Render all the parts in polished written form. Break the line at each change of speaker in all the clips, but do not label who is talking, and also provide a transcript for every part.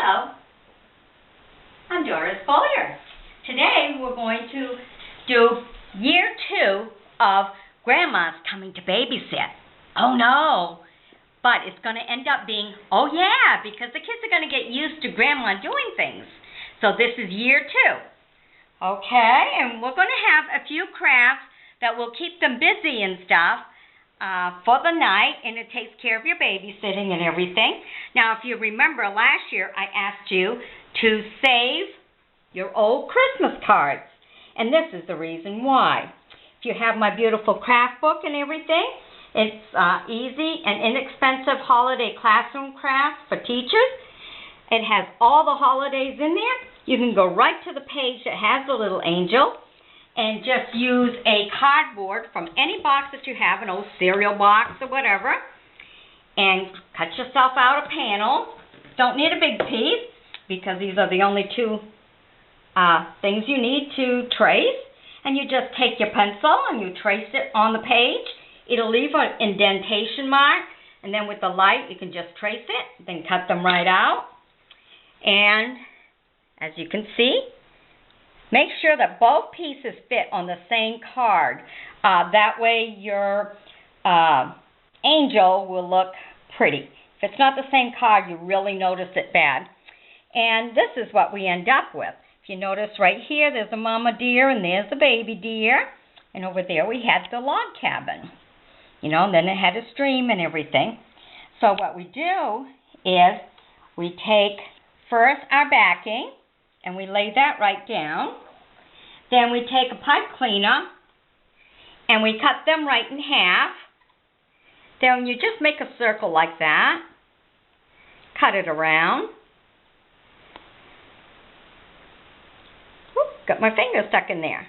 Hello, I'm Doris Boyer. Today we're going to do year 2 of Grandma's coming to babysit. Oh no, but it's going to end up being, oh yeah, because the kids are going to get used to Grandma doing things. So this is year 2. Okay, and we're going to have a few crafts that will keep them busy and stuff for the night, and it takes care of your babysitting and everything. Now, if you remember last year, I asked you to save your old Christmas cards, and this is the reason why. If you have my beautiful craft book and everything, it's easy and inexpensive holiday classroom crafts for teachers. It has all the holidays in there. You can go right to the page that has the little angel and just use a cardboard from any box that you have, an old cereal box or whatever, and cut yourself out a panel. Don't need a big piece because these are the only 2 things you need to trace. And you just take your pencil and you trace it on the page. It'll leave an indentation mark, and then with the light you can just trace it, then cut them right out. And as you can see, make sure that both pieces fit on the same card. That way your angel will look pretty. If it's not the same card, you really notice it bad. And this is what we end up with. If you notice right here, there's a mama deer and there's the baby deer. And over there we had the log cabin. You know, and then it had a stream and everything. So what we do is we take first our backing, and we lay that right down. Then we take a pipe cleaner and we cut them right in half. Then you just make a circle like that. Cut it around. Whoop, got my finger stuck in there.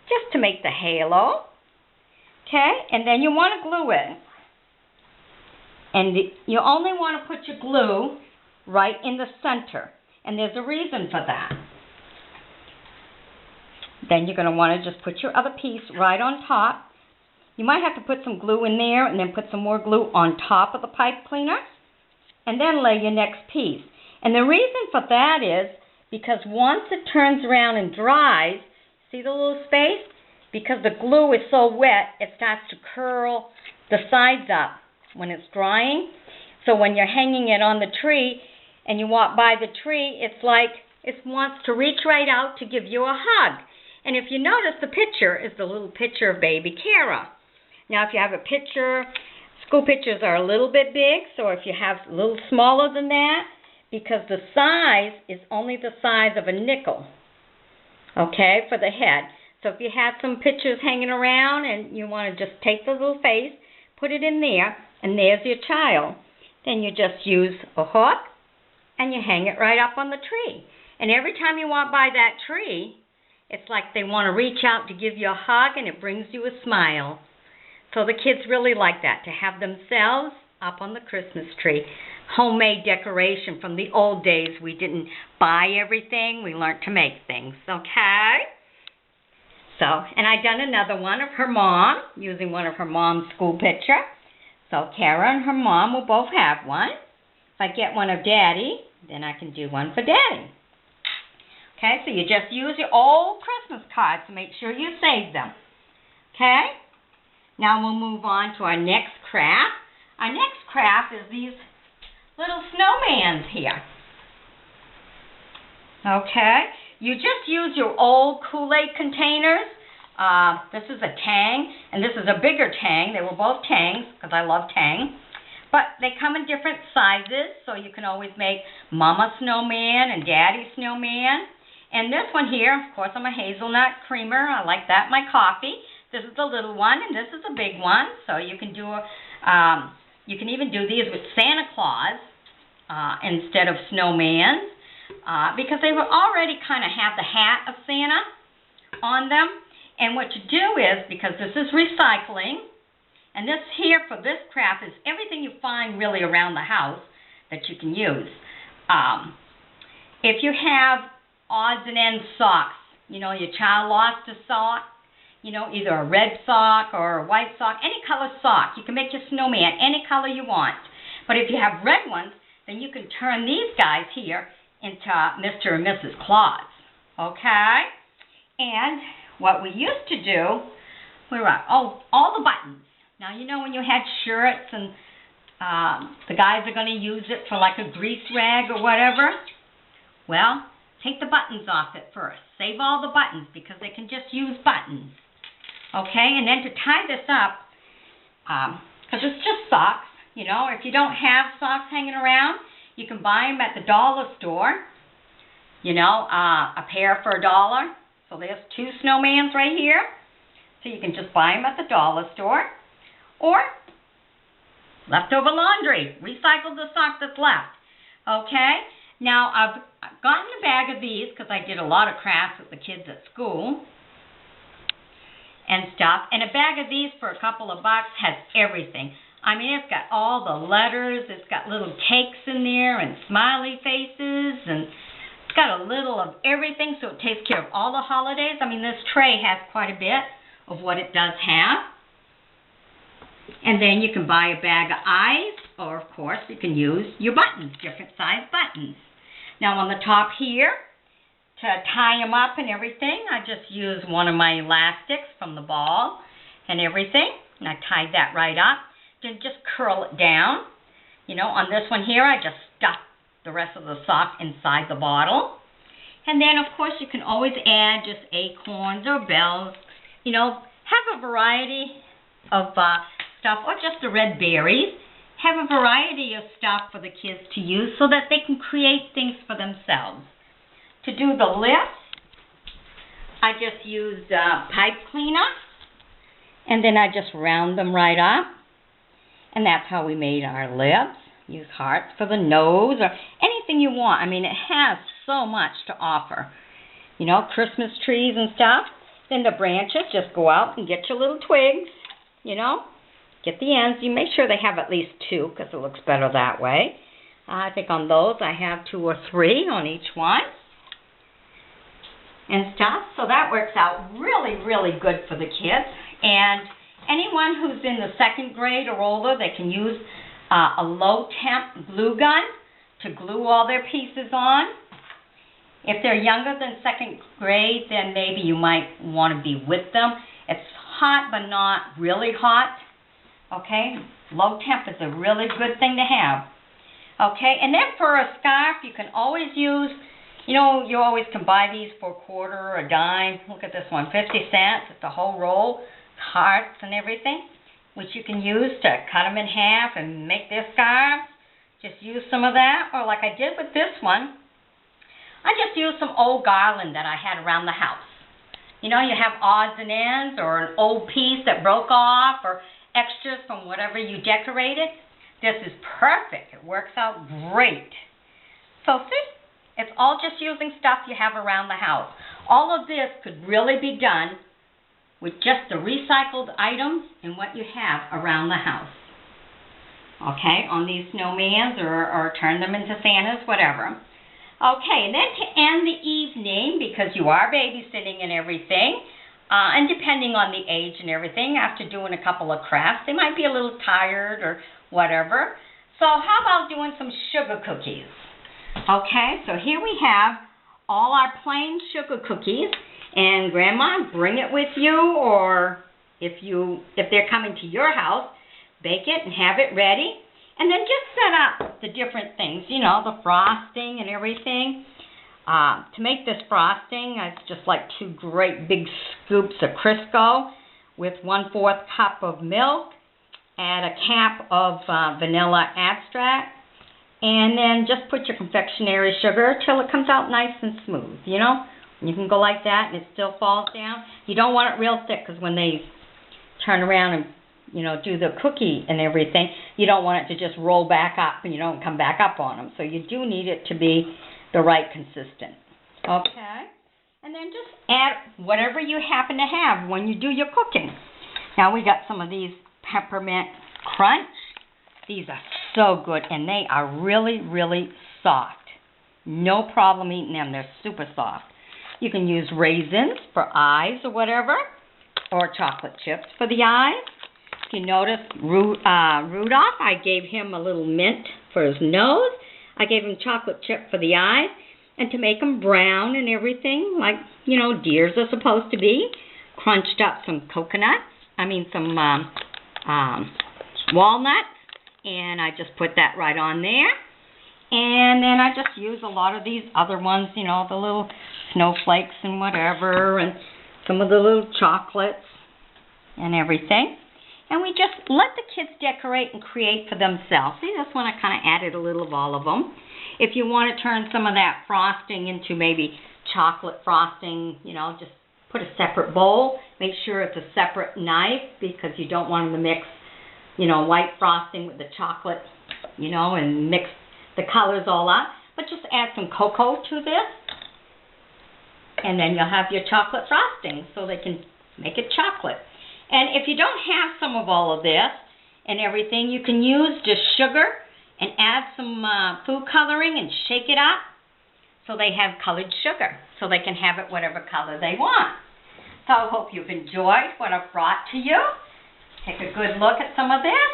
Just to make the halo. Okay, and then you want to glue it. And you only want to put your glue right in the center. And there's a reason for that. Then you're going to want to just put your other piece right on top. You might have to put some glue in there and then put some more glue on top of the pipe cleaner. And then lay your next piece. And the reason for that is because once it turns around and dries, see the little space? Because the glue is so wet, it starts to curl the sides up when it's drying. So when you're hanging it on the tree, and you walk by the tree, it's like it wants to reach right out to give you a hug. And if you notice, the picture is the little picture of baby Kara. Now, if you have a picture, school pictures are a little bit big, so if you have a little smaller than that, because the size is only the size of a nickel, okay, for the head. So if you have some pictures hanging around and you want to just take the little face, put it in there, and there's your child. Then you just use a hook, and you hang it right up on the tree. And every time you walk by that tree, it's like they want to reach out to give you a hug, and it brings you a smile. So the kids really like that, to have themselves up on the Christmas tree. Homemade decoration from the old days. We didn't buy everything. We learned to make things, okay? So, and I done another one of her mom, using one of her mom's school picture. So Kara and her mom will both have one. If I get one of Daddy, then I can do one for Daddy. Okay, so you just use your old Christmas cards to make sure you save them. Okay, now we'll move on to our next craft. Our next craft is these little snowmans here. Okay, you just use your old Kool-Aid containers. This is a Tang, and this is a bigger Tang. They were both Tangs, because I love Tang. But they come in different sizes, so you can always make Mama Snowman and Daddy Snowman. And this one here, of course, I'm a hazelnut creamer. I like that in my coffee. This is the little one, and this is a big one. So you can do, you can even do these with Santa Claus instead of snowman, because they will already kind of have the hat of Santa on them. And what you do is, because this is recycling, and this here for this craft is everything you find really around the house that you can use. If you have odds and ends socks, you know, your child lost a sock, you know, either a red sock or a white sock, any color sock. You can make your snowman any color you want. But if you have red ones, then you can turn these guys here into Mr. and Mrs. Claus. Okay? And what we used to do, all the buttons. Now, you know when you had shirts and the guys are going to use it for like a grease rag or whatever? Well, take the buttons off it first. Save all the buttons because they can just use buttons. Okay? And then to tie this up, because it's just socks, you know, if you don't have socks hanging around, you can buy them at the dollar store. You know, a pair for $1. So there's 2 snowmans right here. So you can just buy them at the dollar store. Or leftover laundry. Recycle the sock that's left. Okay? Now, I've gotten a bag of these because I did a lot of crafts with the kids at school and stuff. And a bag of these for a couple of bucks has everything. I mean, it's got all the letters. It's got little cakes in there and smiley faces. And it's got a little of everything, so it takes care of all the holidays. I mean, this tray has quite a bit of what it does have. And then you can buy a bag of eyes, or of course you can use your buttons, different size buttons. Now on the top here, to tie them up and everything, I just use one of my elastics from the ball and everything. And I tied that right up. Then just curl it down. You know, on this one here, I just stuck the rest of the sock inside the bottle. And then, of course, you can always add just acorns or bells. You know, have a variety of stuff, or just the red berries. Have a variety of stuff for the kids to use so that they can create things for themselves. To do the lips, I just used pipe cleaner, and then I just round them right up. And that's how we made our lips. Use hearts for the nose or anything you want. I mean, it has so much to offer. You know, Christmas trees and stuff. Then the branches, just go out and get your little twigs, you know. Get the ends. You make sure they have at least 2 because it looks better that way. I think on those I have 2 or 3 on each one. And stuff. So that works out really, really good for the kids. And anyone who's in the 2nd grade or older, they can use a low-temp glue gun to glue all their pieces on. If they're younger than 2nd grade, then maybe you might want to be with them. It's hot, but not really hot. Okay? Low temp is a really good thing to have. Okay? And then for a scarf, you can always use, you know, you always can buy these for a quarter or a dime. Look at this one, 50 cents. It's a whole roll. Hearts and everything, which you can use to cut them in half and make their scarves. Just use some of that, or like I did with this one, I just used some old garland that I had around the house. You know, you have odds and ends, or an old piece that broke off, or extras from whatever you decorated. This is perfect. It works out great. So see, it's all just using stuff you have around the house. All of this could really be done with just the recycled items and what you have around the house. Okay, on these snowmans or turn them into Santas, whatever. Okay, and then to end the evening, because you are babysitting and everything, and depending on the age and everything, after doing a couple of crafts, they might be a little tired or whatever. So how about doing some sugar cookies? Okay, so here we have all our plain sugar cookies. And Grandma, bring it with you, or if they're coming to your house, bake it and have it ready. And then just set up the different things, you know, the frosting and everything. To make this frosting, it's just like 2 great big scoops of Crisco with 1/4 cup of milk, add a cap of vanilla extract, and then just put your confectionery sugar till it comes out nice and smooth, you know. You can go like that and it still falls down. You don't want it real thick because when they turn around and, you know, do the cookie and everything, you don't want it to just roll back up and you don't come back up on them. So you do need it to be the right consistent. Okay? And then just add whatever you happen to have when you do your cooking. Now we got some of these peppermint crunch. These are so good and they are really, really soft. No problem eating them. They're super soft. You can use raisins for eyes or whatever, or chocolate chips for the eyes. If you notice, Rudolph, I gave him a little mint for his nose. I gave them chocolate chip for the eyes, and to make them brown and everything, like, deers are supposed to be. Crunched up some walnuts, and I just put that right on there. And then I just use a lot of these other ones, the little snowflakes and whatever, and some of the little chocolates and everything. And we just let the kids decorate and create for themselves. See, this one I kind of added a little of all of them. If you want to turn some of that frosting into maybe chocolate frosting, just put a separate bowl. Make sure it's a separate knife because you don't want them to mix, white frosting with the chocolate, and mix the colors all up. But just add some cocoa to this. And then you'll have your chocolate frosting so they can make it chocolate. And if you don't have some of all of this and everything, you can use just sugar and add some food coloring and shake it up so they have colored sugar so they can have it whatever color they want. So I hope you've enjoyed what I've brought to you. Take a good look at some of this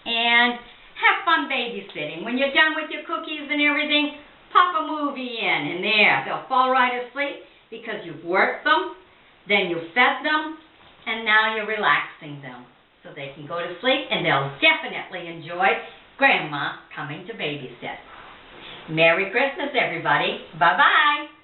and have fun babysitting. When you're done with your cookies and everything, pop a movie in and there. They'll fall right asleep because you've worked them, then you fed them, and now you're relaxing them so they can go to sleep, and they'll definitely enjoy Grandma coming to babysit. Merry Christmas, everybody. Bye-bye.